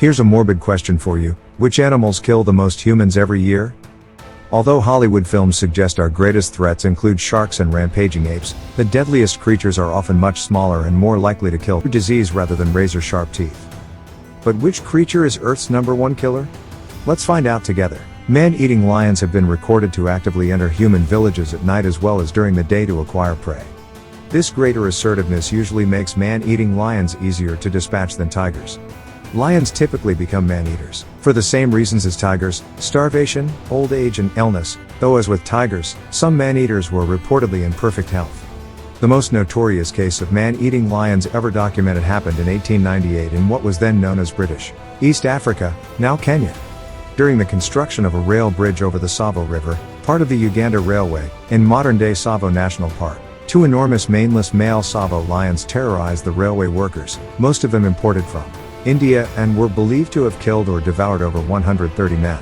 Here's a morbid question for you. Which animals kill the most humans every year? Although Hollywood films suggest our greatest threats include sharks and rampaging apes, the deadliest creatures are often much smaller and more likely to kill through disease rather than razor-sharp teeth. But which creature is Earth's #1 killer? Let's find out together. Man-eating lions have been recorded to actively enter human villages at night as well as during the day to acquire prey. This greater assertiveness usually makes man-eating lions easier to dispatch than tigers. Lions typically become man-eaters for the same reasons as tigers: starvation, old age and illness, though as with tigers, some man-eaters were reportedly in perfect health. The most notorious case of man-eating lions ever documented happened in 1898 in what was then known as British East Africa, now Kenya. During the construction of a rail bridge over the Tsavo River, part of the Uganda Railway, in modern-day Tsavo National Park, two enormous maneless male Tsavo lions terrorized the railway workers, most of them imported from India, and were believed to have killed or devoured over 130 men.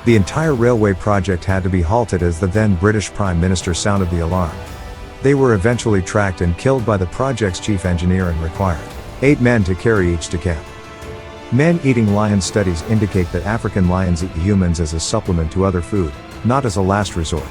The entire railway project had to be halted as the then British Prime Minister sounded the alarm. They were eventually tracked and killed by the project's chief engineer and required 8 men to carry each to camp. Man-eating lion studies indicate that African lions eat humans as a supplement to other food, not as a last resort.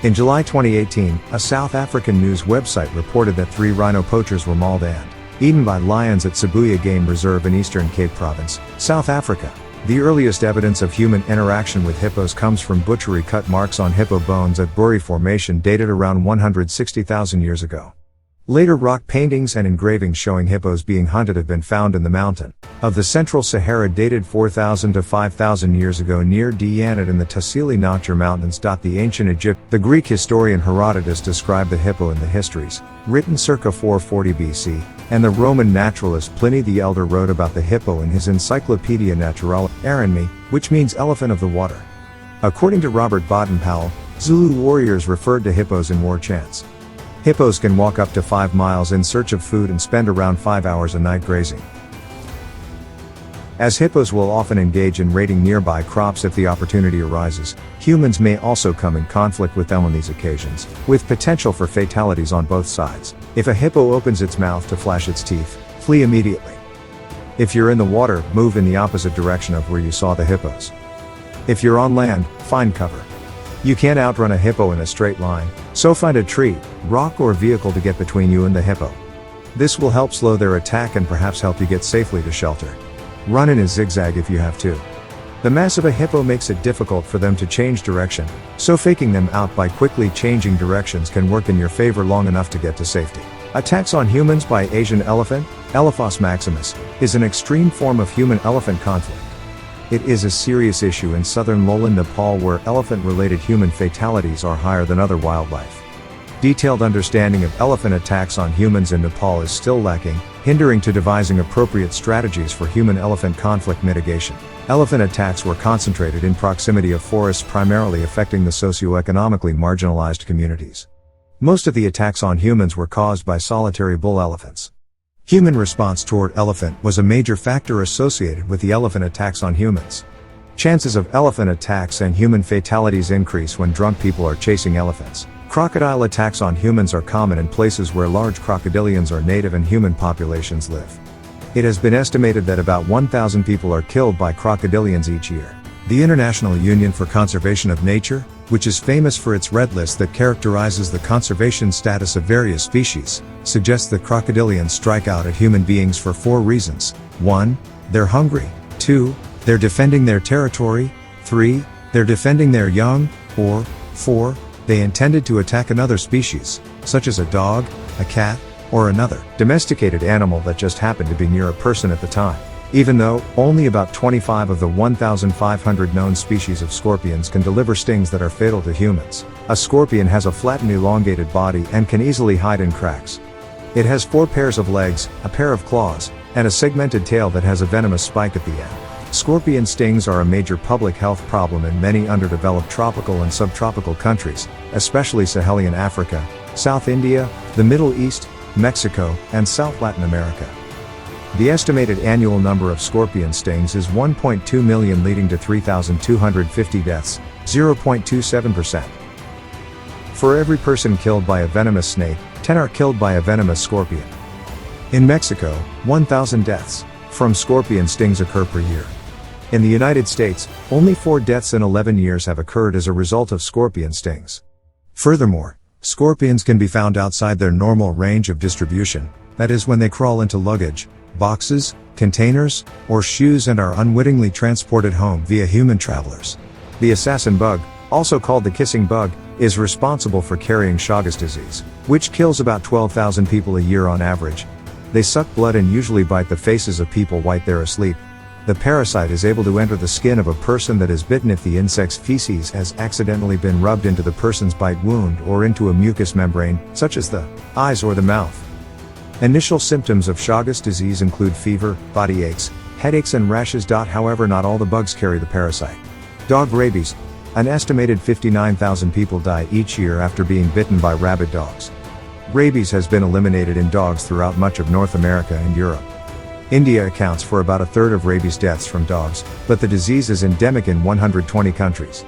In July 2018, a South African news website reported that 3 rhino poachers were mauled and eaten by lions at Sibuya Game Reserve in Eastern Cape Province, South Africa. The earliest evidence of human interaction with hippos comes from butchery cut marks on hippo bones at Buri Formation dated around 160,000 years ago. Later rock paintings and engravings showing hippos being hunted have been found in the mountain of the Central Sahara dated 4,000 to 5,000 years ago near Diyarbakir in the Tassili Nachar Mountains. The ancient Egypt, the Greek historian Herodotus described the hippo in the Histories, written circa 440 BC, and the Roman naturalist Pliny the Elder wrote about the hippo in his Encyclopaedia Naturalis Aranmi, which means elephant of the water. According to Robert Baden-Powell, Zulu warriors referred to hippos in war chants. Hippos can walk up to 5 miles in search of food and spend around 5 hours a night grazing. As hippos will often engage in raiding nearby crops if the opportunity arises, humans may also come in conflict with them on these occasions, with potential for fatalities on both sides. If a hippo opens its mouth to flash its teeth, flee immediately. If you're in the water, move in the opposite direction of where you saw the hippos. If you're on land, find cover. You can't outrun a hippo in a straight line, so find a tree, rock or vehicle to get between you and the hippo. This will help slow their attack and perhaps help you get safely to shelter. Run in a zigzag if you have to. The mass of a hippo makes it difficult for them to change direction, so faking them out by quickly changing directions can work in your favor long enough to get to safety. Attacks on humans by Asian elephant, Elephas maximus, is an extreme form of human-elephant conflict. It is a serious issue in southern lowland Nepal where elephant-related human fatalities are higher than other wildlife. Detailed understanding of elephant attacks on humans in Nepal is still lacking, hindering to devising appropriate strategies for human-elephant conflict mitigation. Elephant attacks were concentrated in proximity of forests, primarily affecting the socioeconomically marginalized communities. Most of the attacks on humans were caused by solitary bull elephants. Human response toward elephant was a major factor associated with the elephant attacks on humans. Chances of elephant attacks and human fatalities increase when drunk people are chasing elephants. Crocodile attacks on humans are common in places where large crocodilians are native and human populations live. It has been estimated that about 1,000 people are killed by crocodilians each year. The International Union for Conservation of Nature, which is famous for its red list that characterizes the conservation status of various species, suggests that crocodilians strike out at human beings for 4 reasons. 1. They're hungry. 2. They're defending their territory. 3. They're defending their young. Or 4. They intended to attack another species, such as a dog, a cat, or another domesticated animal that just happened to be near a person at the time. Even though only about 25 of the 1,500 known species of scorpions can deliver stings that are fatal to humans, a scorpion has a flattened, elongated body and can easily hide in cracks. It has 4 pairs of legs, a pair of claws, and a segmented tail that has a venomous spike at the end. Scorpion stings are a major public health problem in many underdeveloped tropical and subtropical countries, especially Sahelian Africa, South India, the Middle East, Mexico, and South Latin America. The estimated annual number of scorpion stings is 1.2 million, leading to 3,250 deaths, 0.27%. For every person killed by a venomous snake, 10 are killed by a venomous scorpion. In Mexico, 1,000 deaths, from scorpion stings occur per year. In the United States, only 4 deaths in 11 years have occurred as a result of scorpion stings. Furthermore, scorpions can be found outside their normal range of distribution, that is when they crawl into luggage, boxes, containers, or shoes and are unwittingly transported home via human travelers. The assassin bug, also called the kissing bug, is responsible for carrying Chagas disease, which kills about 12,000 people a year on average. They suck blood and usually bite the faces of people while they're asleep. The parasite is able to enter the skin of a person that is bitten if the insect's feces has accidentally been rubbed into the person's bite wound or into a mucous membrane, such as the eyes or the mouth. Initial symptoms of Chagas disease include fever, body aches, headaches and rashes. However, not all the bugs carry the parasite. Dog rabies. An estimated 59,000 people die each year after being bitten by rabid dogs. Rabies has been eliminated in dogs throughout much of North America and Europe. India accounts for about a third of rabies deaths from dogs, but the disease is endemic in 120 countries.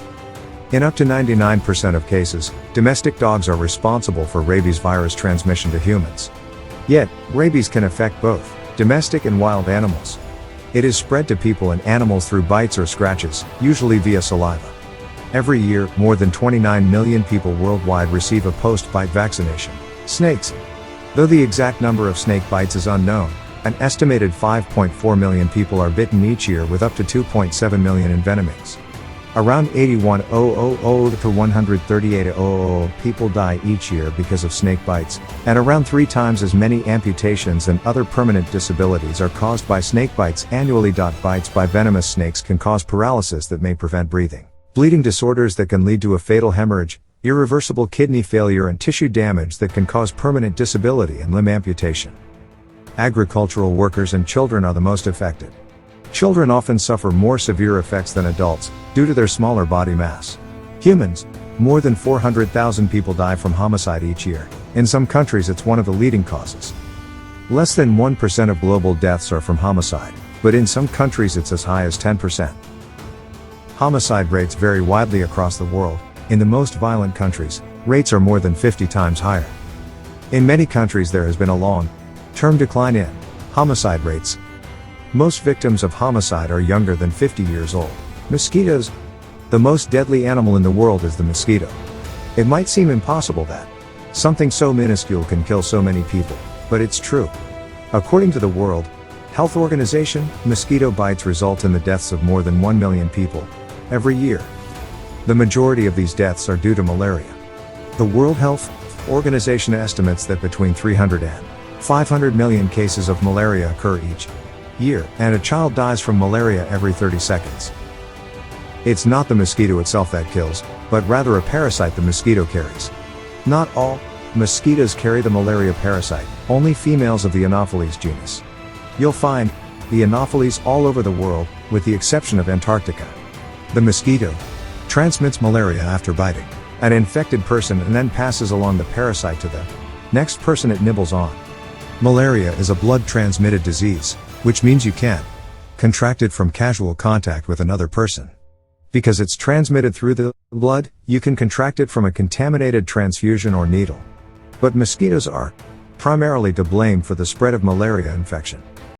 In up to 99% of cases, domestic dogs are responsible for rabies virus transmission to humans. Yet, rabies can affect both domestic and wild animals. It is spread to people and animals through bites or scratches, usually via saliva. Every year, more than 29 million people worldwide receive a post-bite vaccination. Snakes. Though the exact number of snake bites is unknown, an estimated 5.4 million people are bitten each year with up to 2.7 million envenomings. Around 81,000 to 138,000 people die each year because of snake bites, and around 3 times as many amputations and other permanent disabilities are caused by snake bites annually. Bites by venomous snakes can cause paralysis that may prevent breathing, bleeding disorders that can lead to a fatal hemorrhage, irreversible kidney failure and tissue damage that can cause permanent disability and limb amputation. Agricultural workers and children are the most affected. Children often suffer more severe effects than adults, due to their smaller body mass. Humans. More than 400,000 people die from homicide each year. In some countries it's one of the leading causes. Less than 1% of global deaths are from homicide, but in some countries it's as high as 10%. Homicide rates vary widely across the world. In the most violent countries, rates are more than 50 times higher. In many countries there has been a long-term decline in homicide rates. Most victims of homicide are younger than 50 years old. Mosquitoes. The most deadly animal in the world is the mosquito. It might seem impossible that something so minuscule can kill so many people, but it's true. According to the World Health Organization, mosquito bites result in the deaths of more than 1 million people every year. The majority of these deaths are due to malaria. The World Health Organization estimates that between 300 and 500 million cases of malaria occur each year, and a child dies from malaria every 30 seconds. It's not the mosquito itself that kills, but rather a parasite the mosquito carries. Not all mosquitoes carry the malaria parasite, only females of the Anopheles genus. You'll find the Anopheles all over the world, with the exception of Antarctica. The mosquito transmits malaria after biting an infected person and then passes along the parasite to the next person it nibbles on. Malaria is a blood-transmitted disease, which means you can contract it from casual contact with another person. Because it's transmitted through the blood, you can contract it from a contaminated transfusion or needle. But mosquitoes are primarily to blame for the spread of malaria infection.